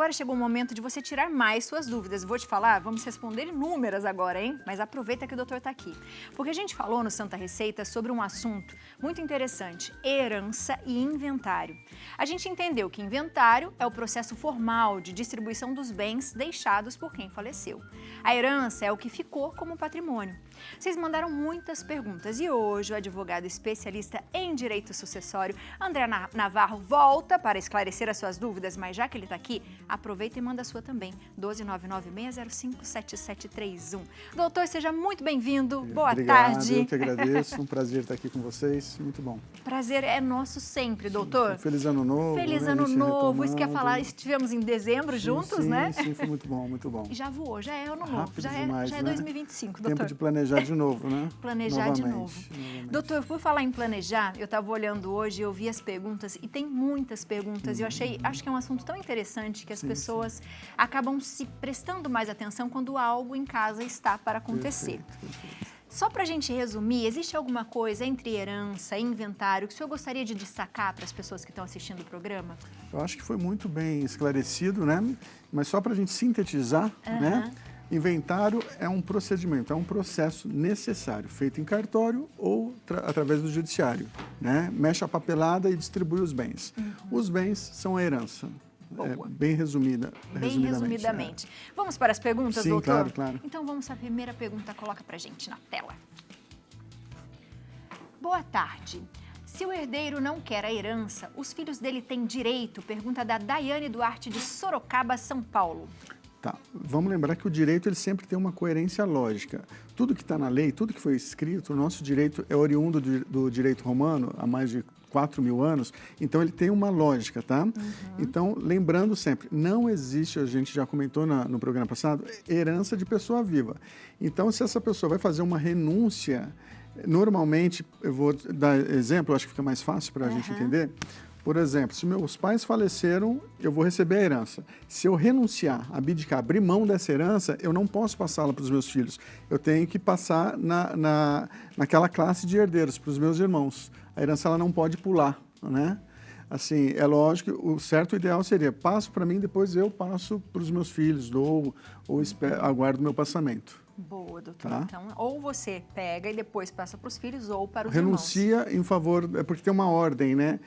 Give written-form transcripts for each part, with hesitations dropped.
agora chegou o momento de você tirar mais suas dúvidas. Vou te falar, vamos responder inúmeras agora, hein? Mas aproveita que o doutor está aqui. Porque a gente falou no Santa Receita sobre um assunto muito interessante, herança e inventário. A gente entendeu que inventário é o processo formal de distribuição dos bens deixados por quem faleceu. A herança é o que ficou como patrimônio. Vocês mandaram muitas perguntas e hoje o advogado especialista em direito sucessório, André Navarro, volta para esclarecer as suas dúvidas, mas já que ele está aqui, aproveita e manda a sua também, 12996057731. Doutor, seja muito bem-vindo, boa tarde. Eu que agradeço, um prazer estar aqui com vocês, muito bom. Prazer é nosso sempre, doutor. Feliz ano novo. Feliz né? ano novo, Retomando. isso que ia falar, estivemos em dezembro juntos, né? Sim, foi muito bom, muito bom. E já voou, já é ano novo, Rápido já demais, é né? 2025, doutor. Tempo de planejar de novo, né? Planejar de novo. Novamente. Doutor, por falar em planejar, eu estava olhando hoje, eu vi as perguntas e tem muitas perguntas. E eu acho que é um assunto tão interessante que as pessoas acabam se prestando mais atenção quando algo em casa está para acontecer. Perfeito. Só para a gente resumir, existe alguma coisa entre herança e inventário que o senhor gostaria de destacar para as pessoas que estão assistindo o programa? Eu acho que foi muito bem esclarecido, né? Mas só para a gente sintetizar, né? Inventário é um procedimento, é um processo necessário, feito em cartório ou através do judiciário, né? Mexe a papelada e distribui os bens. Os bens são a herança. Bem resumidamente. Vamos para as perguntas, Sim, doutor? Claro. Então vamos à primeira pergunta, coloca pra gente na tela. Boa tarde. Se o herdeiro não quer a herança, os filhos dele têm direito? Pergunta da Daiane Duarte de Sorocaba, São Paulo. Tá, vamos lembrar que o direito ele sempre tem uma coerência lógica. Tudo que está na lei, tudo que foi escrito, o nosso direito é oriundo do direito romano há mais de 4.000 anos, então ele tem uma lógica, tá? Então, lembrando sempre, não existe, a gente já comentou no programa passado, herança de pessoa viva. Então, se essa pessoa vai fazer uma renúncia, normalmente, eu vou dar exemplo, acho que fica mais fácil para a gente entender. Por exemplo, se meus pais faleceram, eu vou receber a herança. Se eu renunciar, abdicar, abrir mão dessa herança, eu não posso passá-la para os meus filhos. Eu tenho que passar naquela classe de herdeiros, para os meus irmãos. A herança ela não pode pular, né? Assim, é lógico, o certo ideal seria, passo para mim, depois eu passo para os meus filhos, dou ou aguardo o meu passamento. Boa, doutor. Tá? Então, ou você pega e depois passa para os filhos ou para os Renuncia irmãos. em favor, porque tem uma ordem, né?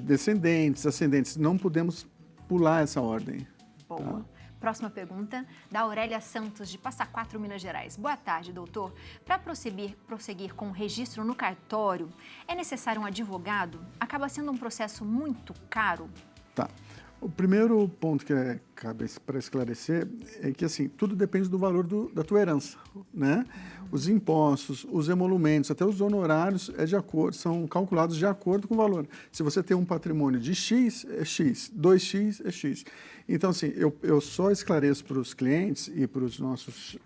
Descendentes, ascendentes, não podemos pular essa ordem. Boa. Tá? Próxima pergunta, da Aurélia Santos, de Passa Quatro, Minas Gerais. Boa tarde, doutor. Para prosseguir com o registro no cartório, é necessário um advogado? Acaba sendo um processo muito caro? Tá. O primeiro ponto que cabe para esclarecer é que, assim, tudo depende do valor da tua herança, né? Os impostos, os emolumentos, até os honorários são calculados de acordo com o valor. Se você tem um patrimônio de X, é X, 2X é X. Então, assim, eu só esclareço para os clientes e para os nossos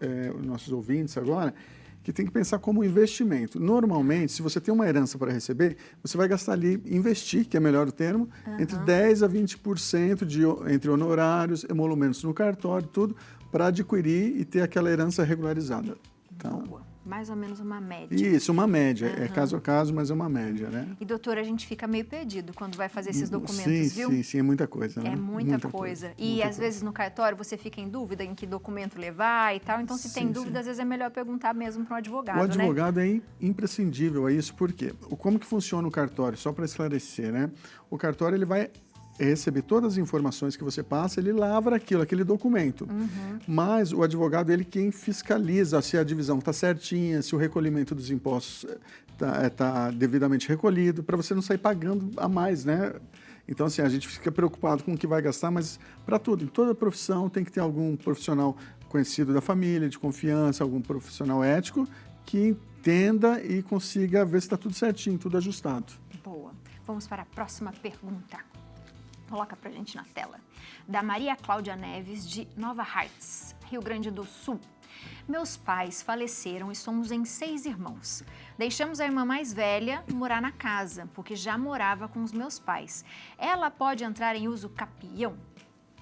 ouvintes agora que tem que pensar como investimento. Normalmente, se você tem uma herança para receber, você vai gastar ali, investir, que é melhor o termo, entre 10% a 20% entre honorários, emolumentos no cartório, tudo, para adquirir e ter aquela herança regularizada. Tá? Boa. Mais ou menos uma média. Isso, uma média. É caso a caso, mas é uma média, né? E, doutora, a gente fica meio perdido quando vai fazer esses documentos, viu? Sim, é muita coisa, né? É muita coisa. E, às vezes, no cartório, você fica em dúvida em que documento levar e tal. Então, se tem dúvida, às vezes é melhor perguntar mesmo para um advogado, O advogado né? é imprescindível a isso, por quê? Como que funciona o cartório? Só para esclarecer, né? O cartório, ele vai receber todas as informações que você passa, ele lavra aquele documento. Mas o advogado, ele quem fiscaliza se a divisão está certinha, se o recolhimento dos impostos está devidamente recolhido, para você não sair pagando a mais, né? Então, assim, a gente fica preocupado com o que vai gastar, mas para tudo, em toda profissão tem que ter algum profissional conhecido da família, de confiança, algum profissional ético que entenda e consiga ver se está tudo certinho, tudo ajustado. Boa. Vamos para a próxima pergunta. Coloca pra gente na tela. Da Maria Cláudia Neves, de Nova Hartz, Rio Grande do Sul. Meus pais faleceram e somos em 6 irmãos. Deixamos a irmã mais velha morar na casa, porque já morava com os meus pais. Ela pode entrar em uso capião?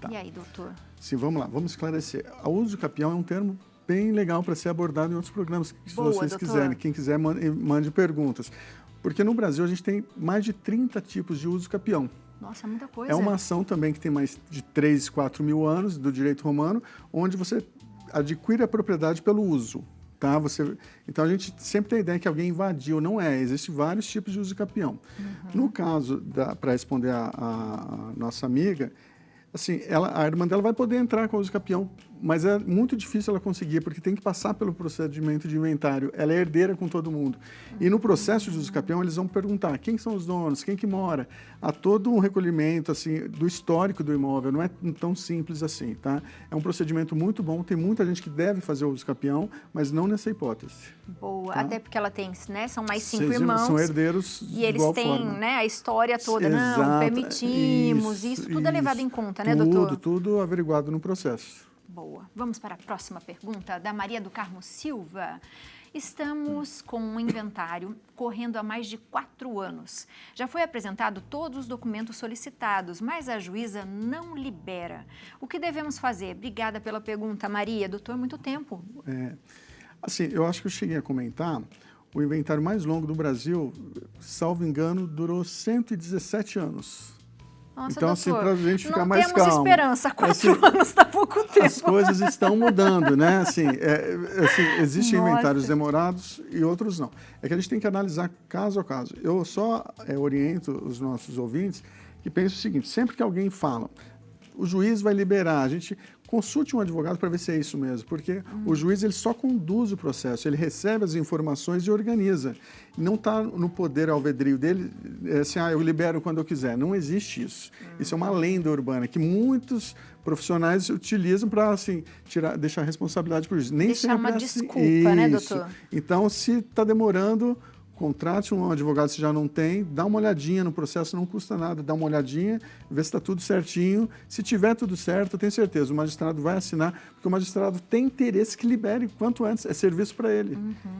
Tá. E aí, doutor? Sim, vamos lá, vamos esclarecer. O uso capião é um termo bem legal para ser abordado em outros programas, se vocês quiserem. Quem quiser, mande perguntas. Porque no Brasil a gente tem mais de 30 tipos de uso capião. Nossa, é muita coisa. É uma ação também que tem mais de 3, 4 mil anos do direito romano, onde você adquire a propriedade pelo uso. Tá? Então a gente sempre tem a ideia que alguém invadiu, não é, existem vários tipos de uso capião. No caso, para responder a nossa amiga, assim, a irmã dela vai poder entrar com o uso capião, mas é muito difícil ela conseguir, porque tem que passar pelo procedimento de inventário. Ela é herdeira com todo mundo. E no processo de uso capião, eles vão perguntar quem são os donos, quem que mora. Há todo um recolhimento assim, do histórico do imóvel, não é tão simples assim. Tá? É um procedimento muito bom, tem muita gente que deve fazer o uso capião, mas não nessa hipótese. Boa, tá? Até porque ela tem, né, são mais 5 irmãos. São herdeiros e eles igual têm, forma. né, a história toda. Exato, Não, permitimos, isso tudo é levado em conta, né, doutor? Tudo averiguado no processo. Boa. Vamos para a próxima pergunta, da Maria do Carmo Silva. Estamos com um inventário correndo há mais de 4 anos. Já foi apresentado todos os documentos solicitados, mas a juíza não libera. O que devemos fazer? Obrigada pela pergunta, Maria. Doutor, muito tempo. Assim, eu acho que eu cheguei a comentar, o inventário mais longo do Brasil, salvo engano, durou 117 anos. Nossa, então, doutor, assim, para a gente ficar mais calmo. Não temos esperança, 4 anos está pouco tempo. As coisas estão mudando, né? Assim, existem inventários demorados e outros não. É que a gente tem que analisar caso a caso. Eu só oriento os nossos ouvintes que pensem o seguinte, sempre que alguém fala, o juiz vai liberar, a gente consulte um advogado para ver se é isso mesmo, porque o juiz ele só conduz o processo, ele recebe as informações e organiza. Não está no poder alvedrio dele, assim, eu libero quando eu quiser. Não existe isso. Isso é uma lenda urbana que muitos profissionais utilizam para assim, deixar a responsabilidade para o juiz. Nem deixar sempre uma é desculpa, assim. né, Isso. doutor? Então, se está demorando, contrate um advogado se já não tem, dá uma olhadinha no processo, não custa nada, dá uma olhadinha, vê se está tudo certinho. Se tiver tudo certo, eu tenho certeza, o magistrado vai assinar, porque o magistrado tem interesse que libere quanto antes, é serviço para ele,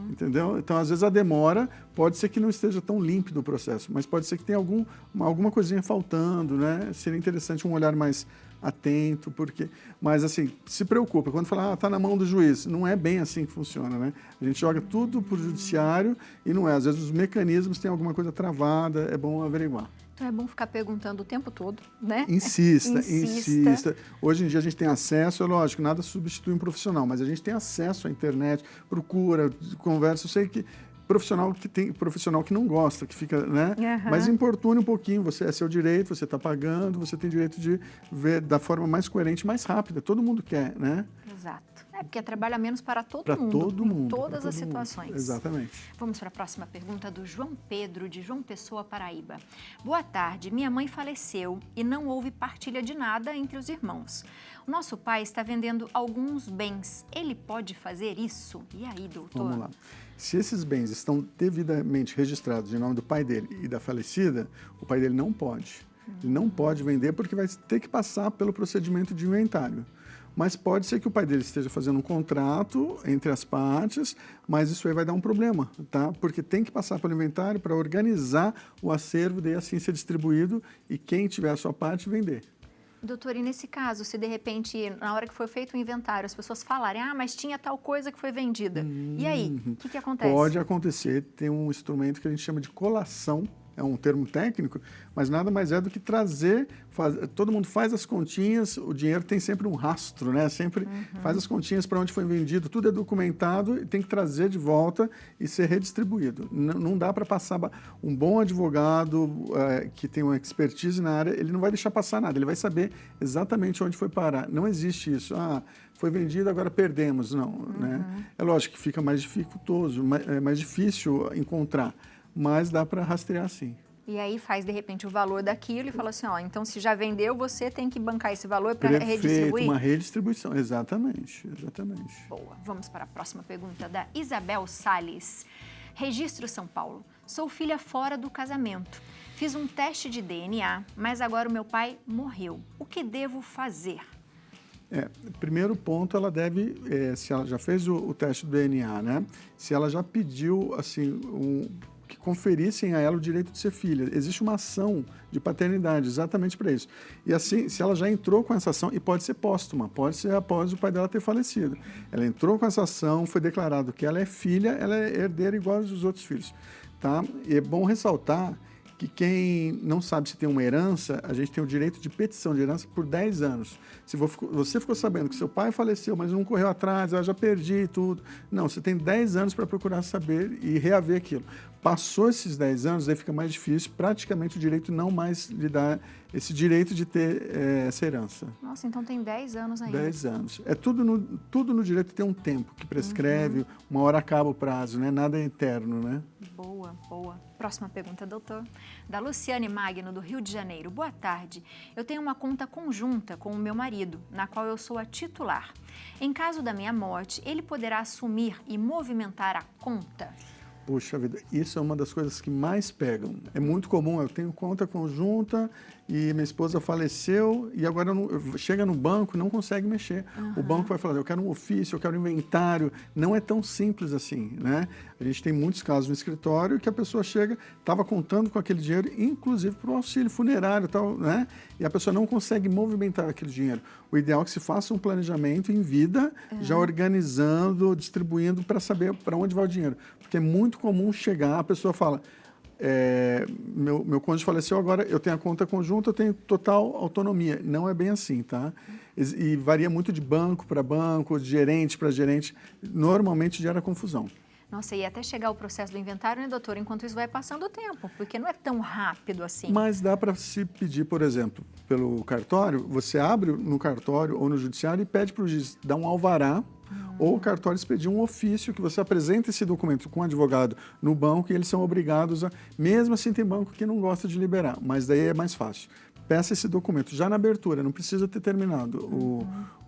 entendeu? Então, às vezes, a demora pode ser que não esteja tão límpido o processo, mas pode ser que tenha alguma coisinha faltando, né? Seria interessante um olhar mais atento, porque... Mas, assim, se preocupa. Quando fala, está na mão do juiz, não é bem assim que funciona, né? A gente joga tudo para o judiciário e não é. Às vezes, os mecanismos têm alguma coisa travada, é bom averiguar. Então, é bom ficar perguntando o tempo todo, né? Insista. Hoje em dia, a gente tem acesso, é lógico, nada substitui um profissional, mas a gente tem acesso à internet, procura, conversa. Eu sei que profissional que não gosta, que fica, né? Mas importune um pouquinho, é seu direito, você está pagando, você tem direito de ver da forma mais coerente, mais rápida. Todo mundo quer, né? Exato. Porque trabalha menos para todo mundo, em todas as situações. Exatamente. Vamos para a próxima pergunta do João Pedro, de João Pessoa, Paraíba. Boa tarde, minha mãe faleceu e não houve partilha de nada entre os irmãos. O nosso pai está vendendo alguns bens. Ele pode fazer isso? E aí, doutor? Vamos lá. Se esses bens estão devidamente registrados em nome do pai dele e da falecida, o pai dele não pode. Ele não pode vender porque vai ter que passar pelo procedimento de inventário. Mas pode ser que o pai dele esteja fazendo um contrato entre as partes, mas isso aí vai dar um problema, tá? Porque tem que passar pelo inventário para organizar o acervo, daí assim ser distribuído e quem tiver a sua parte vender. Doutor, e nesse caso, se de repente, na hora que foi feito o inventário, as pessoas falarem, mas tinha tal coisa que foi vendida. E aí, o que acontece? Pode acontecer, tem um instrumento que a gente chama de colação, é um termo técnico, mas nada mais é do que trazer, todo mundo faz as continhas, o dinheiro tem sempre um rastro, né? Sempre faz as continhas para onde foi vendido, tudo é documentado e tem que trazer de volta e ser redistribuído. Não dá para passar, um bom advogado que tem uma expertise na área, ele não vai deixar passar nada, ele vai saber exatamente onde foi parar. Não existe isso, foi vendido, agora perdemos, não. Né? É lógico que fica mais dificultoso, é mais difícil encontrar, mas dá para rastrear sim. E aí faz, de repente, o valor daquilo e fala assim, então se já vendeu, você tem que bancar esse valor para redistribuir? Uma redistribuição, exatamente. Boa. Vamos para a próxima pergunta da Isabel Salles. Registro São Paulo. Sou filha fora do casamento. Fiz um teste de DNA, mas agora o meu pai morreu. O que devo fazer? Primeiro ponto, ela deve, se ela já fez o teste do DNA, né? Se ela já pediu, assim, que conferissem a ela o direito de ser filha. Existe uma ação de paternidade exatamente para isso. E assim, se ela já entrou com essa ação, e pode ser póstuma, pode ser após o pai dela ter falecido. Ela entrou com essa ação, foi declarado que ela é filha, ela é herdeira igual aos outros filhos. Tá? E é bom ressaltar que quem não sabe se tem uma herança, a gente tem o direito de petição de herança por 10 anos. Se você ficou sabendo que seu pai faleceu, mas não correu atrás, já perdi tudo. Não, você tem 10 anos para procurar saber e reaver aquilo. Passou esses 10 anos, aí fica mais difícil, praticamente o direito não mais lhe dá esse direito de ter essa herança. Nossa, então tem 10 anos ainda. 10 anos. Tudo no direito tem um tempo que prescreve, uma hora acaba o prazo, né? Nada é eterno, né? Boa, boa. Próxima pergunta, doutor. Da Luciane Magno, do Rio de Janeiro. Boa tarde. Eu tenho uma conta conjunta com o meu marido, na qual eu sou a titular. Em caso da minha morte, ele poderá assumir e movimentar a conta? Puxa vida, isso é uma das coisas que mais pegam. É muito comum, eu tenho conta conjunta e minha esposa faleceu e agora chega no banco e não consegue mexer. O banco vai falar, eu quero um ofício, eu quero um inventário. Não é tão simples assim, né? A gente tem muitos casos no escritório que a pessoa chega, estava contando com aquele dinheiro, inclusive para o auxílio funerário e tal, né? E a pessoa não consegue movimentar aquele dinheiro. O ideal é que se faça um planejamento em vida, já organizando, distribuindo para saber para onde vai o dinheiro. Porque é muito comum chegar, a pessoa fala, meu cônjuge faleceu, agora eu tenho a conta conjunta, eu tenho total autonomia. Não é bem assim, tá? E varia muito de banco para banco, de gerente para gerente. Normalmente gera confusão. Nossa, e até chegar o processo do inventário, né, doutor? Enquanto isso vai passando o tempo, porque não é tão rápido assim. Mas dá para se pedir, por exemplo, pelo cartório, você abre no cartório ou no judiciário e pede para o juiz dar um alvará, ou o cartório expedir um ofício que você apresenta esse documento com o advogado no banco e eles são obrigados a... Mesmo assim tem banco que não gosta de liberar, mas daí é mais fácil. Peça esse documento já na abertura, não precisa ter terminado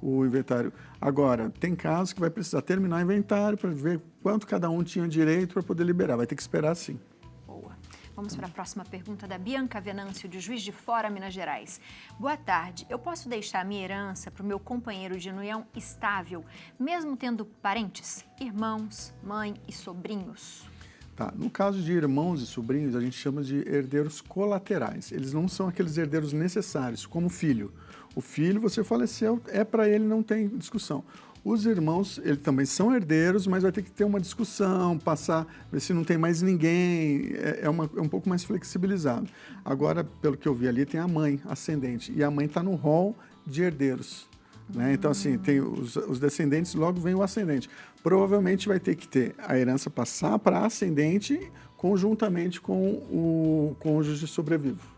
o inventário. Agora, tem casos que vai precisar terminar o inventário para ver quanto cada um tinha direito para poder liberar. Vai ter que esperar sim. Boa. Vamos para a próxima pergunta da Bianca Venâncio, de Juiz de Fora, Minas Gerais. Boa tarde. Eu posso deixar a minha herança para o meu companheiro de união estável, mesmo tendo parentes, irmãos, mãe e sobrinhos? Tá. No caso de irmãos e sobrinhos, a gente chama de herdeiros colaterais. Eles não são aqueles herdeiros necessários, como o filho. O filho, você faleceu, é para ele, não tem discussão. Os irmãos, eles também são herdeiros, mas vai ter que ter uma discussão, passar, ver se não tem mais ninguém, é um pouco mais flexibilizado. Agora, pelo que eu vi ali, tem a mãe ascendente, e a mãe está no rol de herdeiros. Né? Então, assim, tem os descendentes, logo vem o ascendente. Provavelmente vai ter que ter a herança passar para ascendente conjuntamente com o cônjuge sobrevivo.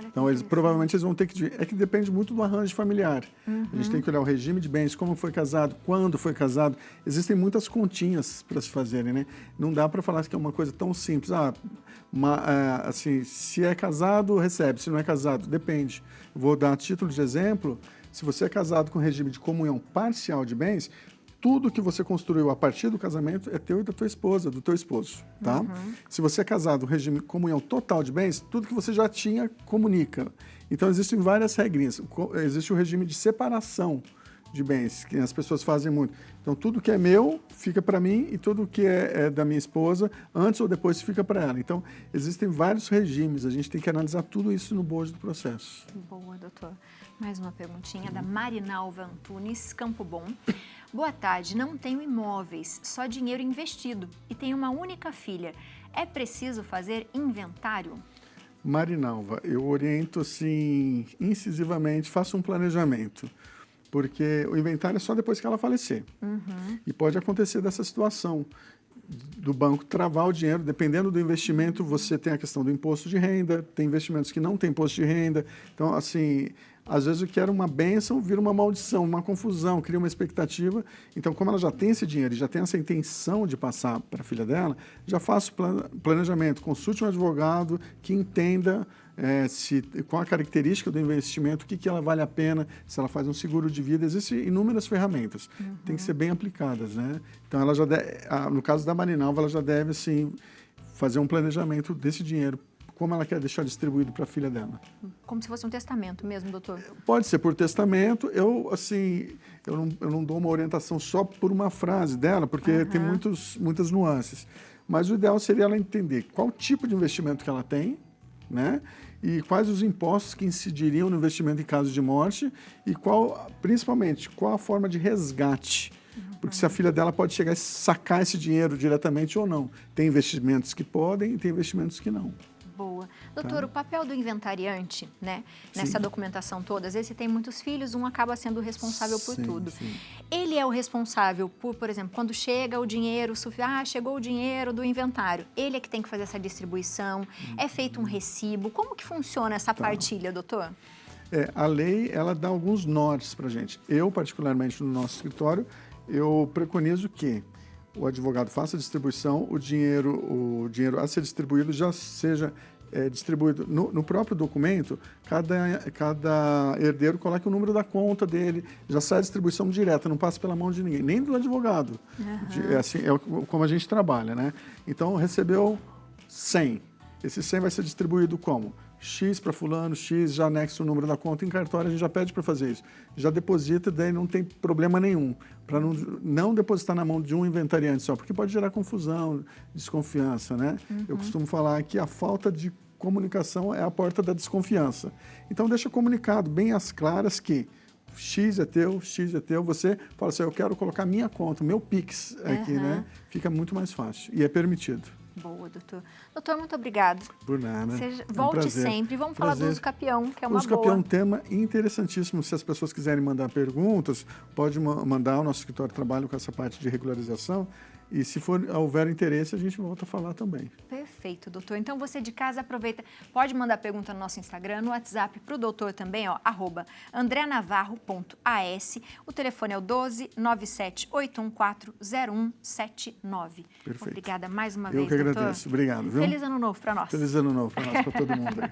Então, provavelmente eles vão ter que... É que depende muito do arranjo familiar. A gente tem que olhar o regime de bens, como foi casado, quando foi casado. Existem muitas continhas para se fazerem, né? Não dá para falar que é uma coisa tão simples. Assim, se é casado, recebe. Se não é casado, depende. Vou dar a título de exemplo. Se você é casado com regime de comunhão parcial de bens, tudo que você construiu a partir do casamento é teu e da tua esposa, do teu esposo, tá? Se você é casado com regime de comunhão total de bens, tudo que você já tinha comunica. Então, existem várias regrinhas. Existe o regime de separação de bens, que as pessoas fazem muito. Então, tudo que é meu fica para mim e tudo que é da minha esposa, antes ou depois fica para ela. Então, existem vários regimes, a gente tem que analisar tudo isso no bojo do processo. Boa, doutor. Mais uma perguntinha da Marinalva Antunes, Campo Bom. Boa tarde, não tenho imóveis, só dinheiro investido e tenho uma única filha. É preciso fazer inventário? Marinalva, eu oriento assim, incisivamente, faça um planejamento. Porque o inventário é só depois que ela falecer. E pode acontecer dessa situação, do banco travar o dinheiro, dependendo do investimento, você tem a questão do imposto de renda, tem investimentos que não tem imposto de renda. Então, assim, às vezes o que era uma bênção vira uma maldição, uma confusão, cria uma expectativa. Então, como ela já tem esse dinheiro e já tem essa intenção de passar para a filha dela, já faça o planejamento, consulte um advogado que entenda qual a característica do investimento, o que ela vale a pena, se ela faz um seguro de vida. Existem inúmeras ferramentas, tem que ser bem aplicadas, né? Então, ela já no caso da Marinalva, ela já deve, assim, fazer um planejamento desse dinheiro, como ela quer deixar distribuído para a filha dela. Como se fosse um testamento mesmo, doutor? Pode ser por testamento. Eu não dou uma orientação só por uma frase dela, porque tem muitas nuances. Mas o ideal seria ela entender qual tipo de investimento que ela tem, né? E quais os impostos que incidiriam no investimento em caso de morte e principalmente, qual a forma de resgate. Porque se a filha dela pode chegar e sacar esse dinheiro diretamente ou não. Tem investimentos que podem e tem investimentos que não. Boa. Boa. Doutor, o papel do inventariante, né, nessa Sim. documentação toda, às vezes você tem muitos filhos, um acaba sendo o responsável por Sim, tudo. sim. Ele é o responsável por exemplo, quando chega o dinheiro, chegou o dinheiro do inventário, ele é que tem que fazer essa distribuição, é feito um recibo, como que funciona essa partilha, doutor? A lei, ela dá alguns nortes para a gente. Eu, particularmente, no nosso escritório, eu preconizo que o advogado faça a distribuição, o dinheiro a ser distribuído já seja distribuído no próprio documento, cada herdeiro coloca o número da conta dele, já sai a distribuição direta, não passa pela mão de ninguém, nem do advogado. Assim, como a gente trabalha, né? Então, recebeu 100. Esse 100 vai ser distribuído como? X para fulano, X, já anexa o número da conta em cartório, a gente já pede para fazer isso. Já deposita, daí não tem problema nenhum. Para não depositar na mão de um inventariante só, porque pode gerar confusão, desconfiança, né? Eu costumo falar que a falta de comunicação é a porta da desconfiança. Então, deixa comunicado bem às claras que X é teu, você fala assim, eu quero colocar minha conta, meu Pix aqui, né? Fica muito mais fácil e é permitido. Boa, doutor. Doutor, muito obrigado. Por nada. Volte sempre. Vamos falar do uso capião, que é uma boa. Uso capião é um tema interessantíssimo. Se as pessoas quiserem mandar perguntas, pode mandar. O nosso escritório trabalha com essa parte de regularização. E se houver interesse, a gente volta a falar também. Perfeito, doutor. Então, você de casa aproveita, pode mandar pergunta no nosso Instagram, no WhatsApp para o doutor também, ó, @andreanavarro.as. O telefone é o 12 97 814 0179. Perfeito. Obrigada mais uma vez, doutor. Eu que agradeço. Obrigado, viu? Feliz ano novo para nós. Feliz ano novo para nós, para todo mundo aí.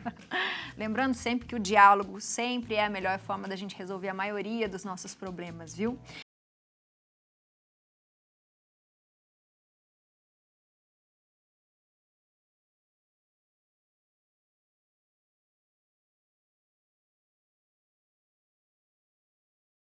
Lembrando sempre que o diálogo sempre é a melhor forma da gente resolver a maioria dos nossos problemas, viu?